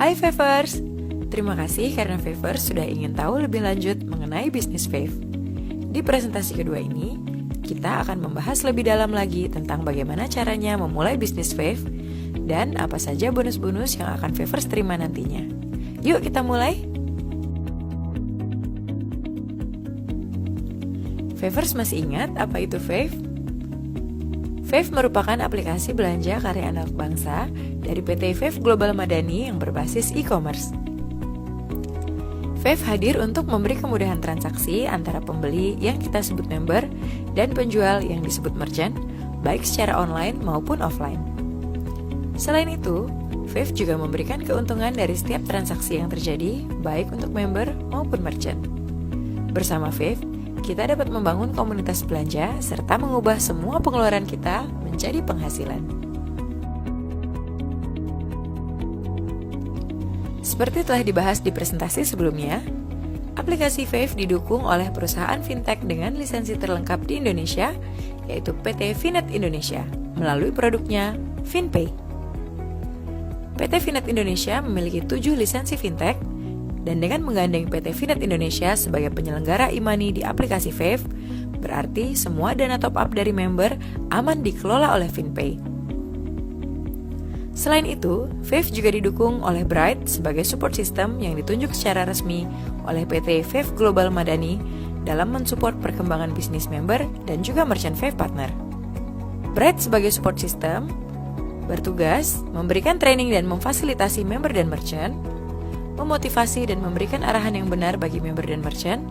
Hai Favers, terima kasih karena Favers sudah ingin tahu lebih lanjut mengenai bisnis Fave. Di presentasi kedua ini, kita akan membahas lebih dalam lagi tentang bagaimana caranya memulai bisnis Fave dan apa saja bonus-bonus yang akan Favers terima nantinya. Yuk kita mulai! Favers masih ingat apa itu Fave? Fave merupakan aplikasi belanja karya anak bangsa dari PT Fave Global Madani yang berbasis e-commerce. Fave hadir untuk memberi kemudahan transaksi antara pembeli yang kita sebut member dan penjual yang disebut merchant, baik secara online maupun offline. Selain itu, Fave juga memberikan keuntungan dari setiap transaksi yang terjadi, baik untuk member maupun merchant. Bersama Fave, kita dapat membangun komunitas belanja serta mengubah semua pengeluaran kita menjadi penghasilan. Seperti telah dibahas di presentasi sebelumnya, aplikasi Fave didukung oleh perusahaan fintech dengan lisensi terlengkap di Indonesia, yaitu PT Finet Indonesia, melalui produknya FinPay. PT Finet Indonesia memiliki 7 lisensi fintech, dan dengan menggandeng PT Finet Indonesia sebagai penyelenggara e-money di aplikasi Fave, berarti semua dana top-up dari member aman dikelola oleh FinPay. Selain itu, Fave juga didukung oleh Bright sebagai support system yang ditunjuk secara resmi oleh PT Fave Global Madani dalam mensupport perkembangan bisnis member dan juga merchant Fave partner. Bright sebagai support system bertugas memberikan training dan memfasilitasi member dan merchant, memotivasi dan memberikan arahan yang benar bagi member dan merchant,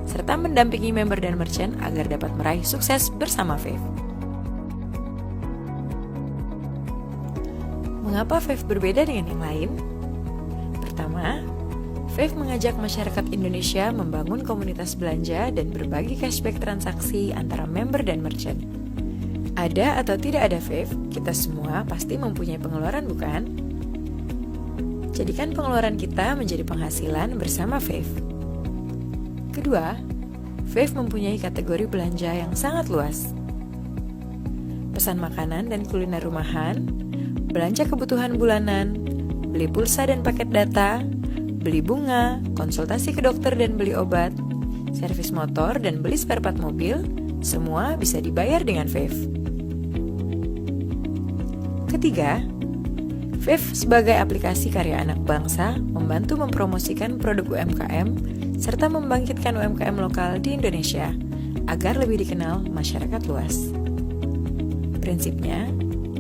serta mendampingi member dan merchant agar dapat meraih sukses bersama Fave. Mengapa Fave berbeda dengan yang lain? Pertama, Fave mengajak masyarakat Indonesia membangun komunitas belanja dan berbagi cashback transaksi antara member dan merchant. Ada atau tidak ada Fave, kita semua pasti mempunyai pengeluaran, bukan? Jadikan pengeluaran kita menjadi penghasilan bersama Fave. Kedua, Fave mempunyai kategori belanja yang sangat luas. Pesan makanan dan kuliner rumahan, belanja kebutuhan bulanan, beli pulsa dan paket data, beli bunga, konsultasi ke dokter dan beli obat, servis motor dan beli spare part mobil, semua bisa dibayar dengan Fave. Ketiga, Fave sebagai aplikasi karya anak bangsa membantu mempromosikan produk UMKM serta membangkitkan UMKM lokal di Indonesia agar lebih dikenal masyarakat luas. Prinsipnya,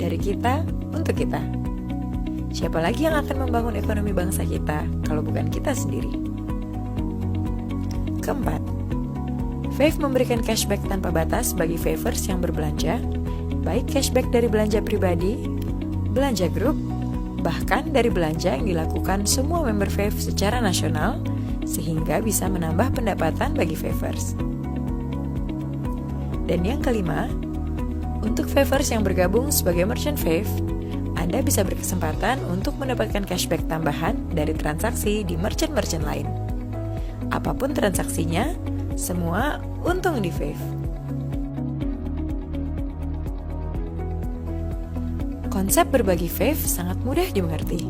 dari kita untuk kita. Siapa lagi yang akan membangun ekonomi bangsa kita kalau bukan kita sendiri? Keempat, Fave memberikan cashback tanpa batas bagi Favers yang berbelanja, baik cashback dari belanja pribadi, belanja grup, bahkan dari belanja yang dilakukan semua member Fave secara nasional, sehingga bisa menambah pendapatan bagi Favers. Dan yang kelima, untuk Favers yang bergabung sebagai merchant Fave, Anda bisa berkesempatan untuk mendapatkan cashback tambahan dari transaksi di merchant-merchant lain. Apapun transaksinya, semua untung di Fave. Konsep berbagi Fave sangat mudah dimengerti.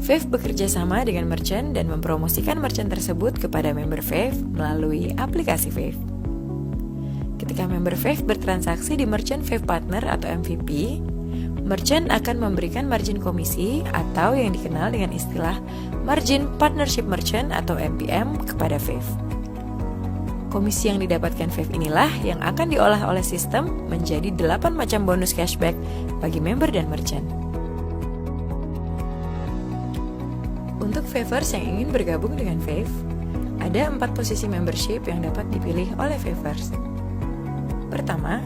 Fave bekerja sama dengan merchant dan mempromosikan merchant tersebut kepada member Fave melalui aplikasi Fave. Ketika member Fave bertransaksi di merchant Fave partner atau MVP, merchant akan memberikan margin komisi atau yang dikenal dengan istilah Margin Partnership Merchant atau MPM kepada Fave. Komisi yang didapatkan Fave inilah yang akan diolah oleh sistem menjadi 8 macam bonus cashback bagi member dan merchant. Untuk Favers yang ingin bergabung dengan Fave, ada 4 posisi membership yang dapat dipilih oleh Favers. Pertama,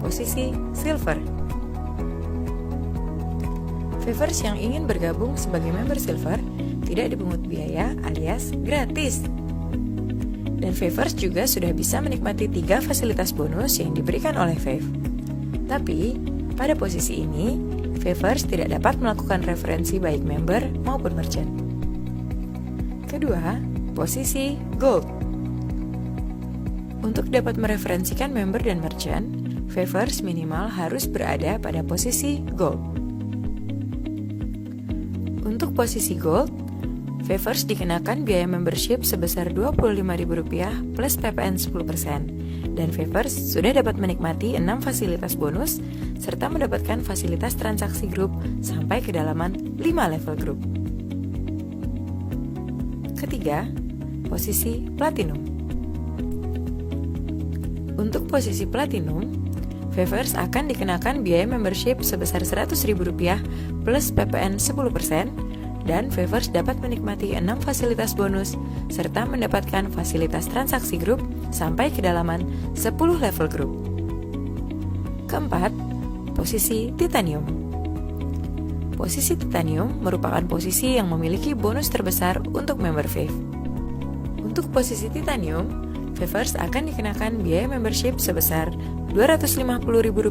posisi Silver. Favers yang ingin bergabung sebagai member Silver tidak dipungut biaya alias gratis. Dan Favers juga sudah bisa menikmati 3 fasilitas bonus yang diberikan oleh Fave. Tapi, pada posisi ini, Favers tidak dapat melakukan referensi baik member maupun merchant. Kedua, posisi Gold. Untuk dapat mereferensikan member dan merchant, Favers minimal harus berada pada posisi Gold. Untuk posisi Gold, Favors dikenakan biaya membership sebesar Rp25.000 plus PPN 10%, dan Favors sudah dapat menikmati 6 fasilitas bonus serta mendapatkan fasilitas transaksi grup sampai kedalaman 5 level grup. Ketiga, posisi Platinum. Untuk posisi Platinum, Favors akan dikenakan biaya membership sebesar Rp100.000 plus PPN 10%, dan Favors dapat menikmati 6 fasilitas bonus serta mendapatkan fasilitas transaksi grup sampai kedalaman 10 level grup. Keempat, posisi Titanium. Posisi Titanium merupakan posisi yang memiliki bonus terbesar untuk member Fave. Untuk posisi Titanium, Favors akan dikenakan biaya membership sebesar Rp250.000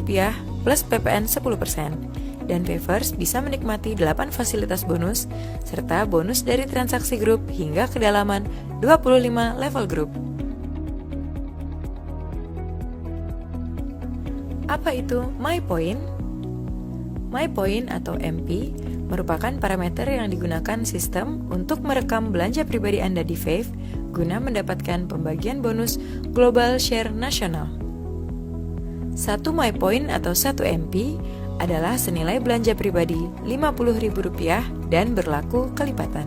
plus PPN 10%, dan Favors bisa menikmati 8 fasilitas bonus serta bonus dari transaksi grup hingga kedalaman 25 level grup. Apa itu MyPoint? MyPoint atau MP merupakan parameter yang digunakan sistem untuk merekam belanja pribadi Anda di Fave guna mendapatkan pembagian bonus Global Share Nasional. 1 MyPoint atau 1 MP adalah senilai belanja pribadi Rp50.000 dan berlaku kelipatan.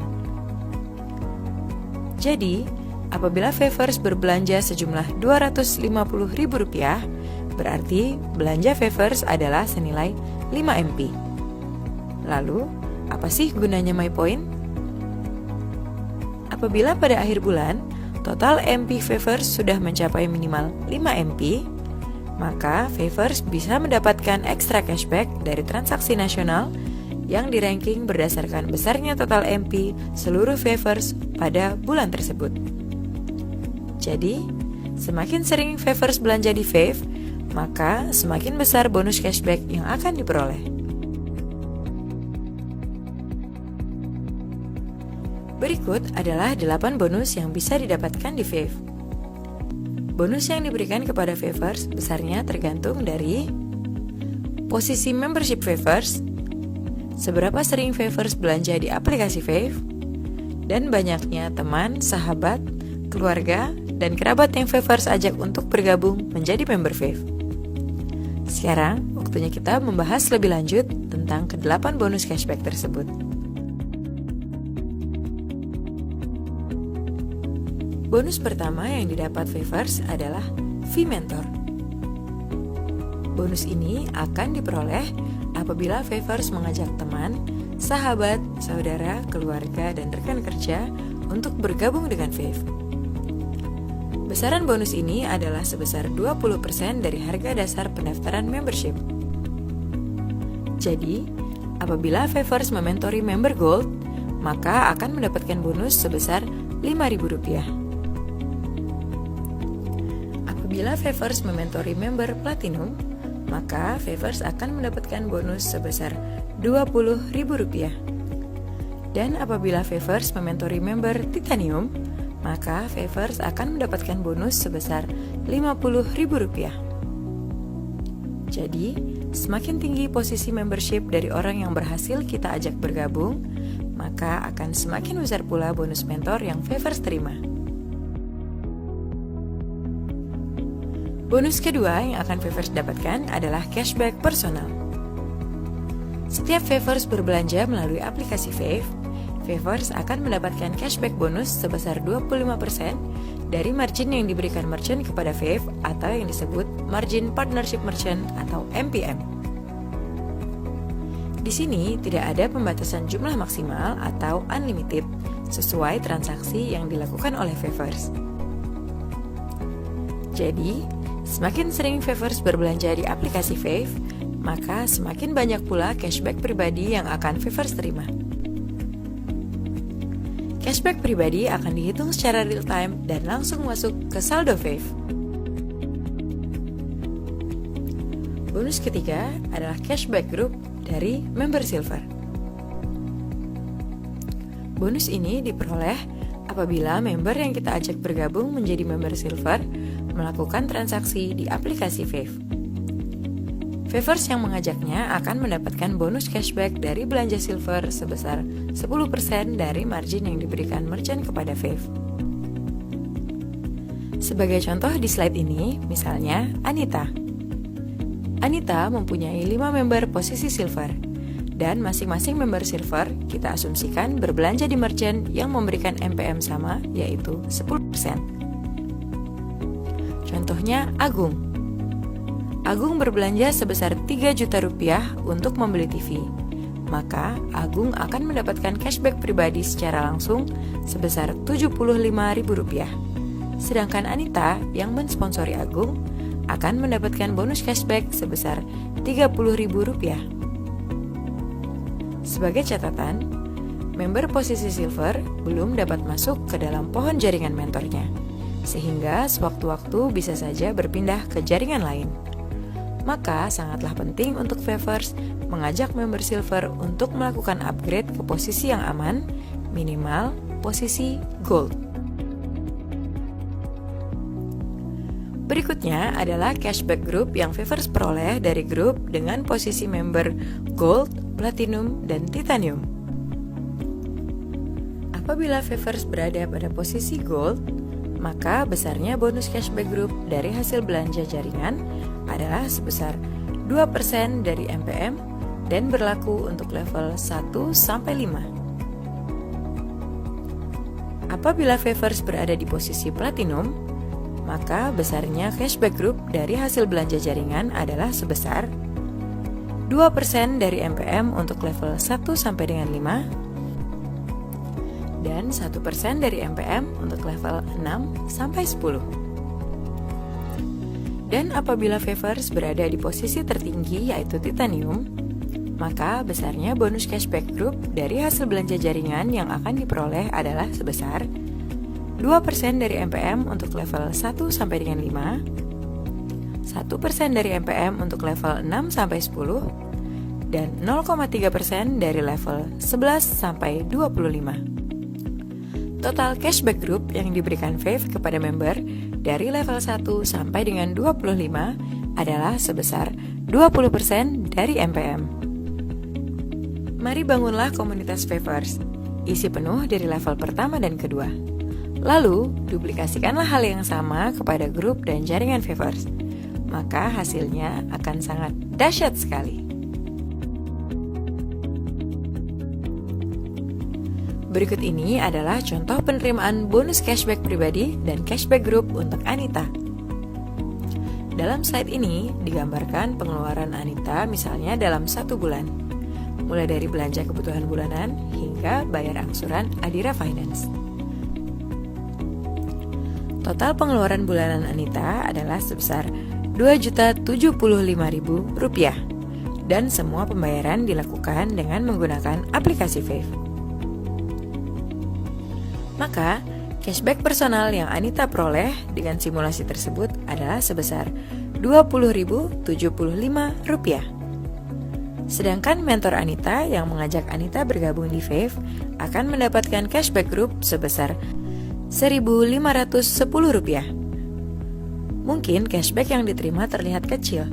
Jadi, apabila Favors berbelanja sejumlah Rp250.000, berarti belanja Favors adalah senilai 5 MP. Lalu, apa sih gunanya MyPoint? Apabila pada akhir bulan, total MP Favors sudah mencapai minimal 5 MP, maka Favors bisa mendapatkan ekstra cashback dari transaksi nasional yang di-ranking berdasarkan besarnya total MP seluruh Favors pada bulan tersebut. Jadi, semakin sering Favors belanja di Fave, maka semakin besar bonus cashback yang akan diperoleh. Berikut adalah 8 bonus yang bisa didapatkan di Fave. Bonus yang diberikan kepada Favors besarnya tergantung dari posisi membership Favors, seberapa sering Favors belanja di aplikasi Fave, dan banyaknya teman, sahabat, keluarga, dan kerabat yang Favors ajak untuk bergabung menjadi member Fave. Sekarang, waktunya kita membahas lebih lanjut tentang ke-8 bonus cashback tersebut. Bonus pertama yang didapat Favors adalah V-Mentor. Bonus ini akan diperoleh apabila Favors mengajak teman, sahabat, saudara, keluarga, dan rekan kerja untuk bergabung dengan Fave. Besaran bonus ini adalah sebesar 20% dari harga dasar pendaftaran membership. Jadi, apabila Favors mementori member Gold, maka akan mendapatkan bonus sebesar Rp5.000. Apabila Favors mementori member Platinum, maka Favors akan mendapatkan bonus sebesar Rp20.000. Dan apabila Favors mementori member Titanium, maka Favors akan mendapatkan bonus sebesar Rp50.000. Jadi, semakin tinggi posisi membership dari orang yang berhasil kita ajak bergabung, maka akan semakin besar pula bonus mentor yang Favors terima. Bonus kedua yang akan Favors dapatkan adalah cashback personal. Setiap Favors berbelanja melalui aplikasi Fave, Favors akan mendapatkan cashback bonus sebesar 25% dari margin yang diberikan merchant kepada Fave atau yang disebut Margin Partnership Merchant atau MPM. Di sini tidak ada pembatasan jumlah maksimal atau unlimited sesuai transaksi yang dilakukan oleh Favors. Jadi, semakin sering Favors berbelanja di aplikasi Fave, maka semakin banyak pula cashback pribadi yang akan Favors terima. Cashback pribadi akan dihitung secara real time dan langsung masuk ke saldo Fave. Bonus ketiga adalah cashback group dari member Silver. Bonus ini diperoleh apabila member yang kita ajak bergabung menjadi member Silver melakukan transaksi di aplikasi Fave. Favors yang mengajaknya akan mendapatkan bonus cashback dari belanja silver sebesar 10% dari margin yang diberikan merchant kepada Fave. Sebagai contoh di slide ini, misalnya Anita. Anita mempunyai 5 member posisi silver, dan masing-masing member silver kita asumsikan berbelanja di merchant yang memberikan MPM sama, yaitu 10%. Contohnya Agung. Agung berbelanja sebesar 3 juta rupiah untuk membeli TV. Maka Agung akan mendapatkan cashback pribadi secara langsung sebesar Rp75.000. Sedangkan Anita yang mensponsori Agung akan mendapatkan bonus cashback sebesar Rp30.000. Sebagai catatan, member posisi silver belum dapat masuk ke dalam pohon jaringan mentornya, sehingga sewaktu-waktu bisa saja berpindah ke jaringan lain. Maka sangatlah penting untuk Favors mengajak member silver untuk melakukan upgrade ke posisi yang aman, minimal posisi gold. Berikutnya adalah cashback group yang Favors peroleh dari grup dengan posisi member gold, platinum, dan titanium. Apabila Favors berada pada posisi gold, maka besarnya bonus cashback group dari hasil belanja jaringan adalah sebesar 2% dari MPM dan berlaku untuk level 1-5. Apabila Favors berada di posisi platinum, maka besarnya cashback group dari hasil belanja jaringan adalah sebesar 2% dari MPM untuk level 1-5 dan 1% dari MPM untuk level 6-10. Dan apabila Favors berada di posisi tertinggi yaitu titanium, maka besarnya bonus cashback group dari hasil belanja jaringan yang akan diperoleh adalah sebesar 2% dari MPM untuk level 1-5, 1% dari MPM untuk level 6-10, dan 0,3% dari level 11-25. Total cashback group yang diberikan Fave kepada member dari level 1 sampai dengan 25 adalah sebesar 20% dari MPM. Mari bangunlah komunitas Favors, isi penuh dari level pertama dan kedua. Lalu, duplikasikanlah hal yang sama kepada grup dan jaringan Favors. Maka hasilnya akan sangat dahsyat sekali. Berikut ini adalah contoh penerimaan bonus cashback pribadi dan cashback group untuk Anita. Dalam slide ini digambarkan pengeluaran Anita misalnya dalam 1 bulan, mulai dari belanja kebutuhan bulanan hingga bayar angsuran Adira Finance. Total pengeluaran bulanan Anita adalah sebesar Rp2.075.000 dan semua pembayaran dilakukan dengan menggunakan aplikasi Fave. Maka, cashback personal yang Anita peroleh dengan simulasi tersebut adalah sebesar Rp20.075. Sedangkan mentor Anita yang mengajak Anita bergabung di Fave akan mendapatkan cashback group sebesar Rp1.510. Mungkin cashback yang diterima terlihat kecil,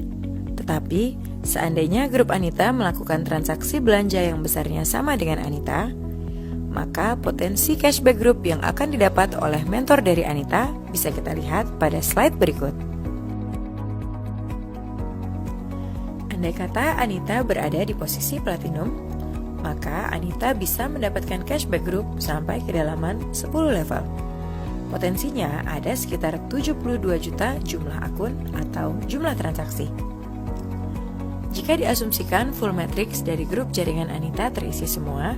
tetapi seandainya grup Anita melakukan transaksi belanja yang besarnya sama dengan Anita, maka potensi cashback group yang akan didapat oleh mentor dari Anita bisa kita lihat pada slide berikut. Andai kata Anita berada di posisi platinum, maka Anita bisa mendapatkan cashback group sampai kedalaman 10 level. Potensinya ada sekitar 72 juta jumlah akun atau jumlah transaksi. Jika diasumsikan full matrix dari grup jaringan Anita terisi semua,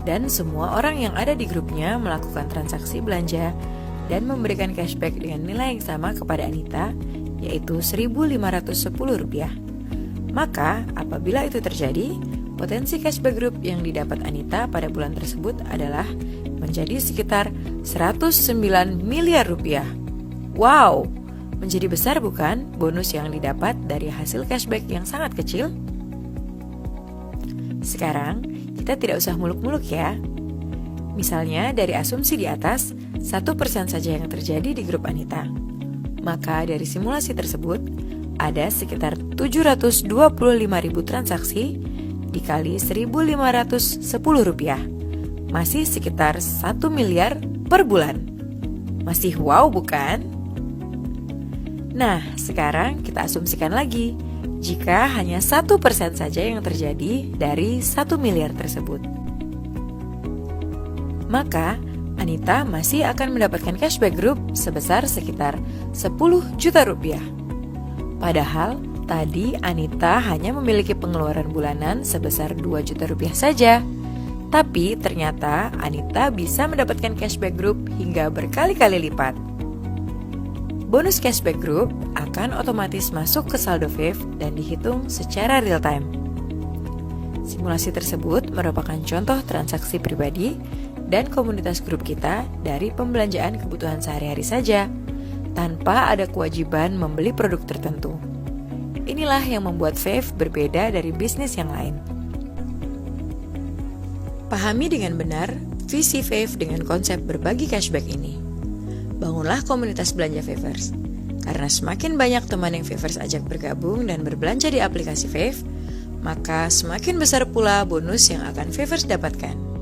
dan semua orang yang ada di grupnya melakukan transaksi belanja dan memberikan cashback dengan nilai yang sama kepada Anita, yaitu Rp1.510. Maka, apabila itu terjadi, potensi cashback group yang didapat Anita pada bulan tersebut adalah menjadi sekitar Rp109 miliar. Wow, menjadi besar bukan bonus yang didapat dari hasil cashback yang sangat kecil? Sekarang, kita tidak usah muluk-muluk ya. Misalnya dari asumsi di atas, 1% saja yang terjadi di grup Anita. Maka dari simulasi tersebut, ada sekitar 725.000 transaksi dikali Rp1.510. Masih sekitar 1 miliar per bulan. Masih wow bukan? Nah, sekarang kita asumsikan lagi, jika hanya 1% saja yang terjadi dari 1 miliar tersebut. Maka, Anita masih akan mendapatkan cashback group sebesar sekitar 10 juta rupiah. Padahal, tadi Anita hanya memiliki pengeluaran bulanan sebesar 2 juta rupiah saja. Tapi ternyata Anita bisa mendapatkan cashback group hingga berkali-kali lipat. Bonus cashback group akan otomatis masuk ke saldo Fave dan dihitung secara real time. Simulasi tersebut merupakan contoh transaksi pribadi dan komunitas grup kita dari pembelanjaan kebutuhan sehari-hari saja, tanpa ada kewajiban membeli produk tertentu. Inilah yang membuat Fave berbeda dari bisnis yang lain. Pahami dengan benar visi Fave dengan konsep berbagi cashback ini. Bangunlah komunitas belanja Favers. Karena semakin banyak teman yang Favers ajak bergabung dan berbelanja di aplikasi Fave, maka semakin besar pula bonus yang akan Favers dapatkan.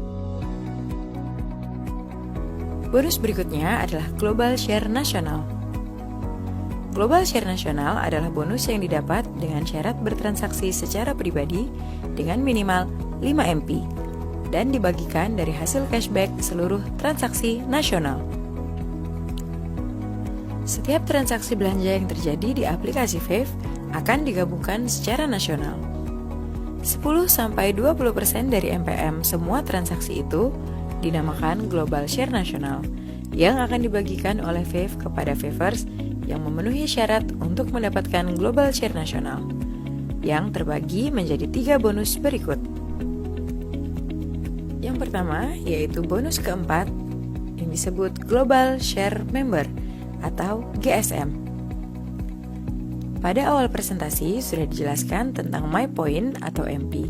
Bonus berikutnya adalah Global Share Nasional. Global Share Nasional adalah bonus yang didapat dengan syarat bertransaksi secara pribadi dengan minimal 5 MP dan dibagikan dari hasil cashback seluruh transaksi nasional. Setiap transaksi belanja yang terjadi di aplikasi Fave akan digabungkan secara nasional. 10-20% dari MPM semua transaksi itu dinamakan Global Share Nasional yang akan dibagikan oleh Fave kepada Favers yang memenuhi syarat untuk mendapatkan Global Share Nasional, yang terbagi menjadi 3 bonus berikut. Yang pertama yaitu bonus keempat yang disebut Global Share Member atau GSM. Pada awal presentasi sudah dijelaskan tentang My Point atau MP,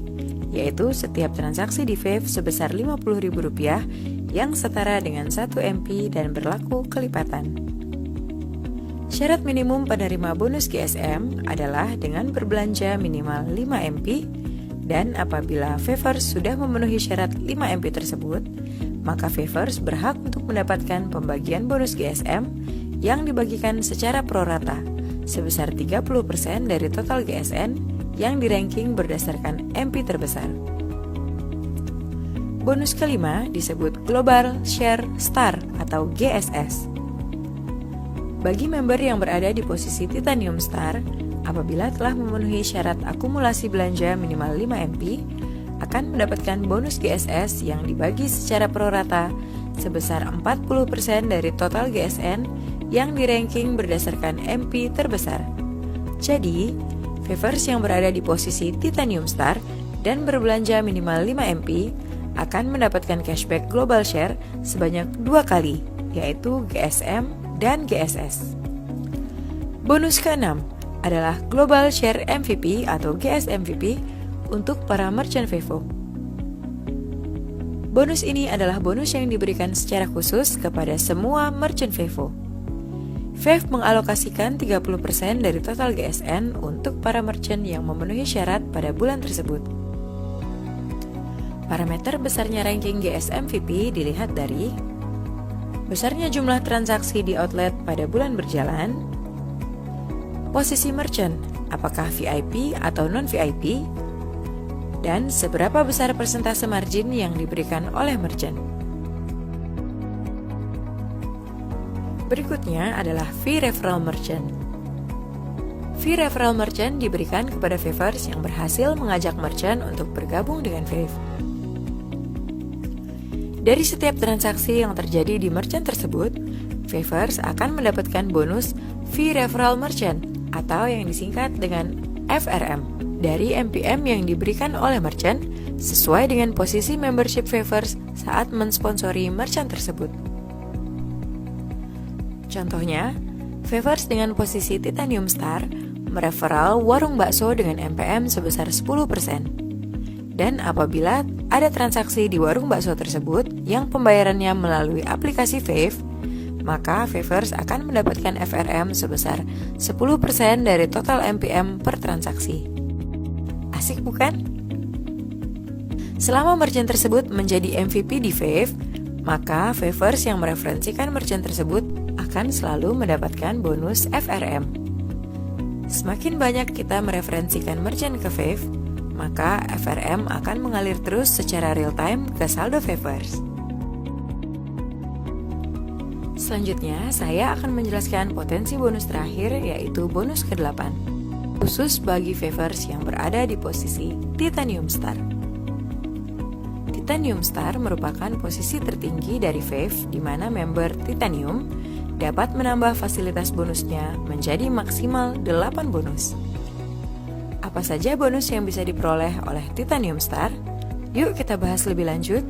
yaitu setiap transaksi di Fave sebesar Rp50.000 yang setara dengan 1 MP dan berlaku kelipatan. Syarat minimum penerima bonus GSM adalah dengan berbelanja minimal 5 MP dan apabila Favers sudah memenuhi syarat 5 MP tersebut, maka Favers berhak untuk mendapatkan pembagian bonus GSM yang dibagikan secara prorata sebesar 30% dari total GSN yang di-ranking berdasarkan MP terbesar. Bonus kelima disebut Global Share Star atau GSS. Bagi member yang berada di posisi Titanium Star, apabila telah memenuhi syarat akumulasi belanja minimal 5 MP, akan mendapatkan bonus GSS yang dibagi secara prorata sebesar 40% dari total GSN yang di-ranking berdasarkan MP terbesar. Jadi, Favers yang berada di posisi Titanium Star dan berbelanja minimal 5 MP akan mendapatkan cashback Global Share sebanyak 2 kali, yaitu GSM dan GSS. Bonus ke-6 adalah Global Share MVP atau GSMVP untuk para merchant Vevo. Bonus ini adalah bonus yang diberikan secara khusus kepada semua merchant Vevo. Fave mengalokasikan 30% dari total GSN untuk para merchant yang memenuhi syarat pada bulan tersebut. Parameter besarnya ranking GSMVP dilihat dari besarnya jumlah transaksi di outlet pada bulan berjalan, posisi merchant, apakah VIP atau non-VIP, dan seberapa besar persentase margin yang diberikan oleh merchant. Berikutnya adalah fee referral merchant. Fee referral merchant diberikan kepada Favers yang berhasil mengajak merchant untuk bergabung dengan Fave. Dari setiap transaksi yang terjadi di merchant tersebut, Favers akan mendapatkan bonus fee referral merchant atau yang disingkat dengan FRM dari MPM yang diberikan oleh merchant sesuai dengan posisi membership Favers saat mensponsori merchant tersebut. Contohnya, Favers dengan posisi Titanium Star mereferal warung bakso dengan MPM sebesar 10%. Dan apabila ada transaksi di warung bakso tersebut yang pembayarannya melalui aplikasi Fave, maka Favors akan mendapatkan FRM sebesar 10% dari total MPM per transaksi. Asik bukan? Selama merchant tersebut menjadi MVP di Fave, maka Favors yang mereferensikan merchant tersebut akan selalu mendapatkan bonus FRM. Semakin banyak kita mereferensikan merchant ke Fave, maka FRM akan mengalir terus secara real time ke saldo Favors. Selanjutnya, saya akan menjelaskan potensi bonus terakhir, yaitu bonus ke-8, khusus bagi Favors yang berada di posisi Titanium Star. Titanium Star merupakan posisi tertinggi dari Fave, di mana member Titanium dapat menambah fasilitas bonusnya menjadi maksimal 8 bonus. Apa saja bonus yang bisa diperoleh oleh Titanium Star? Yuk kita bahas lebih lanjut.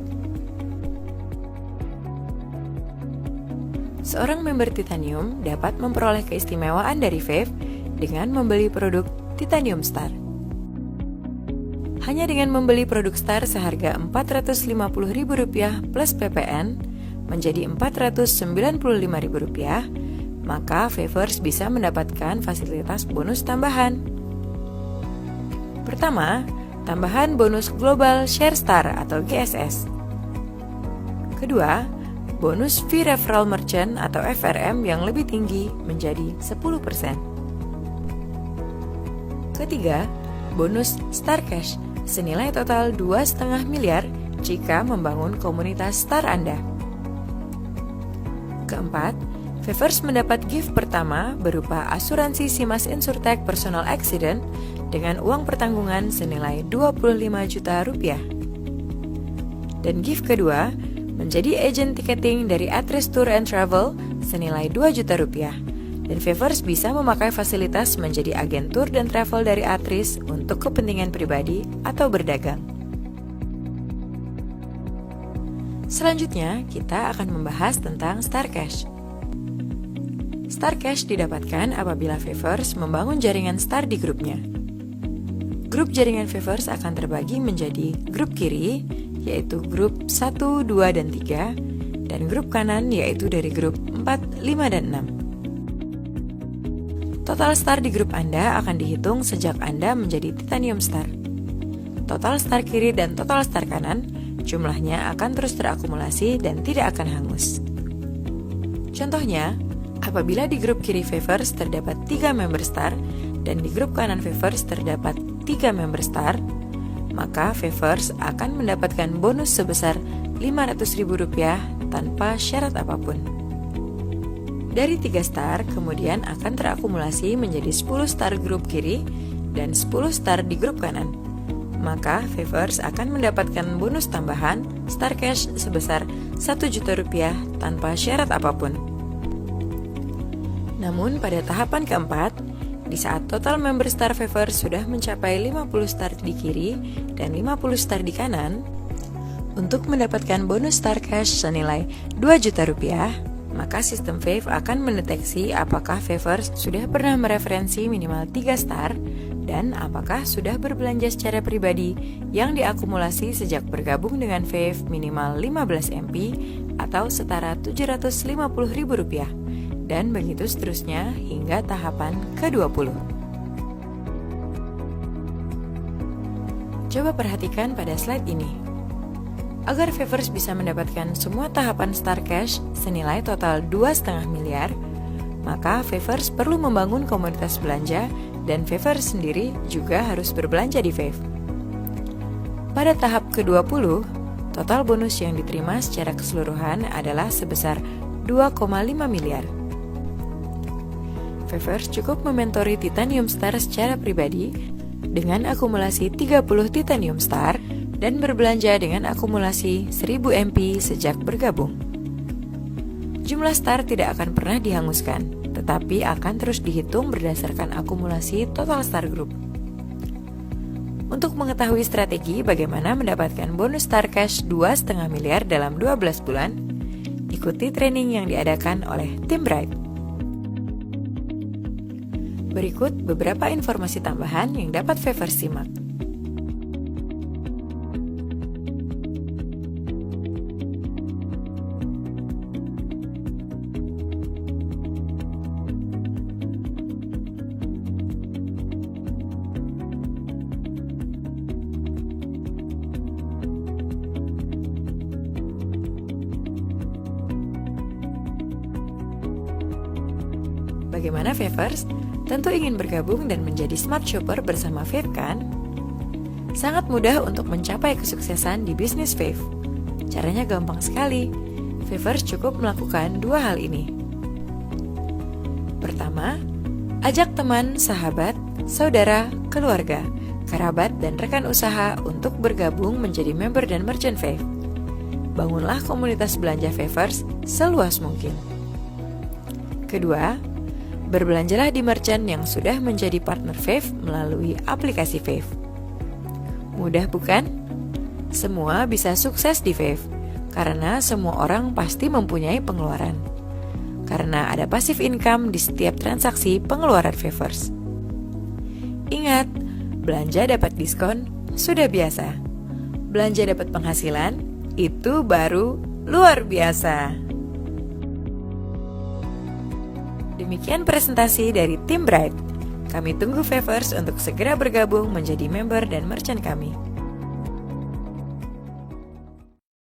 Seorang member Titanium dapat memperoleh keistimewaan dari Fave dengan membeli produk Titanium Star. Hanya dengan membeli produk Star seharga Rp450.000 plus PPN menjadi Rp495.000, maka Favors bisa mendapatkan fasilitas bonus tambahan. Pertama, tambahan bonus Global Share Star atau GSS. Kedua, bonus fee referral merchant atau FRM yang lebih tinggi menjadi 10%. Ketiga, bonus Star Cash senilai total 2,5 miliar jika membangun komunitas Star Anda. Keempat, Favors mendapat gift pertama berupa asuransi Simas Insurtech Personal Accident dengan uang pertanggungan senilai Rp25 juta. Dan gift kedua menjadi agent ticketing dari Atris Tour and Travel senilai Rp2 juta. Dan Favors bisa memakai fasilitas menjadi agen tour dan travel dari Atris untuk kepentingan pribadi atau berdagang. Selanjutnya, kita akan membahas tentang Star Cash. Star Cash didapatkan apabila Favors membangun jaringan Star di grupnya. Grup jaringan Favors akan terbagi menjadi grup kiri, yaitu grup 1, 2, dan 3, dan grup kanan yaitu dari grup 4, 5, dan 6. Total Star di grup Anda akan dihitung sejak Anda menjadi Titanium Star. Total Star kiri dan total Star kanan, jumlahnya akan terus terakumulasi dan tidak akan hangus. Contohnya, apabila di grup kiri Favors terdapat 3 member Star dan di grup kanan Favors terdapat 3 member Star, maka Favors akan mendapatkan bonus sebesar Rp500.000 tanpa syarat apapun. Dari 3 star kemudian akan terakumulasi menjadi 10 star grup kiri dan 10 star di grup kanan. Maka Favors akan mendapatkan bonus tambahan Star Cash sebesar Rp1 juta tanpa syarat apapun. Namun pada tahapan keempat, di saat total member Star Favors sudah mencapai 50 star di kiri dan 50 star di kanan, untuk mendapatkan bonus Star Cash senilai Rp2 juta, maka sistem Fave akan mendeteksi apakah Favors sudah pernah mereferensi minimal 3 star dan apakah sudah berbelanja secara pribadi yang diakumulasi sejak bergabung dengan Fave minimal 15 MP atau setara Rp750.000, dan begitu seterusnya hingga tahapan ke-20. Coba perhatikan pada slide ini. Agar Favors bisa mendapatkan semua tahapan Star Cash senilai total Rp2,5 miliar, maka Favors perlu membangun komunitas belanja dan Favors sendiri juga harus berbelanja di Fave. Pada tahap ke-20, total bonus yang diterima secara keseluruhan adalah sebesar Rp2,5 miliar. Favors cukup mementori Titanium Star secara pribadi dengan akumulasi 30 Titanium Star dan berbelanja dengan akumulasi 1000 MP sejak bergabung. Jumlah star tidak akan pernah dihanguskan, tetapi akan terus dihitung berdasarkan akumulasi total star group. Untuk mengetahui strategi bagaimana mendapatkan bonus Star Cash Rp2,5 miliar dalam 12 bulan, ikuti training yang diadakan oleh tim Bright. Berikut beberapa informasi tambahan yang dapat Favors simak. Bagaimana Favers? Tentu ingin bergabung dan menjadi smart shopper bersama Fave kan? Sangat mudah untuk mencapai kesuksesan di bisnis Fave. Caranya gampang sekali. Favers cukup melakukan dua hal ini. Pertama, ajak teman, sahabat, saudara, keluarga, kerabat, dan rekan usaha untuk bergabung menjadi member dan merchant Fave. Bangunlah komunitas belanja Favers seluas mungkin. Kedua, berbelanjalah di merchant yang sudah menjadi partner Fave melalui aplikasi Fave. Mudah bukan? Semua bisa sukses di Fave, karena semua orang pasti mempunyai pengeluaran. Karena ada passive income di setiap transaksi pengeluaran Favers. Ingat, belanja dapat diskon sudah biasa. Belanja dapat penghasilan, itu baru luar biasa. Demikian presentasi dari tim Bright. Kami tunggu Favers untuk segera bergabung menjadi member dan merchant kami.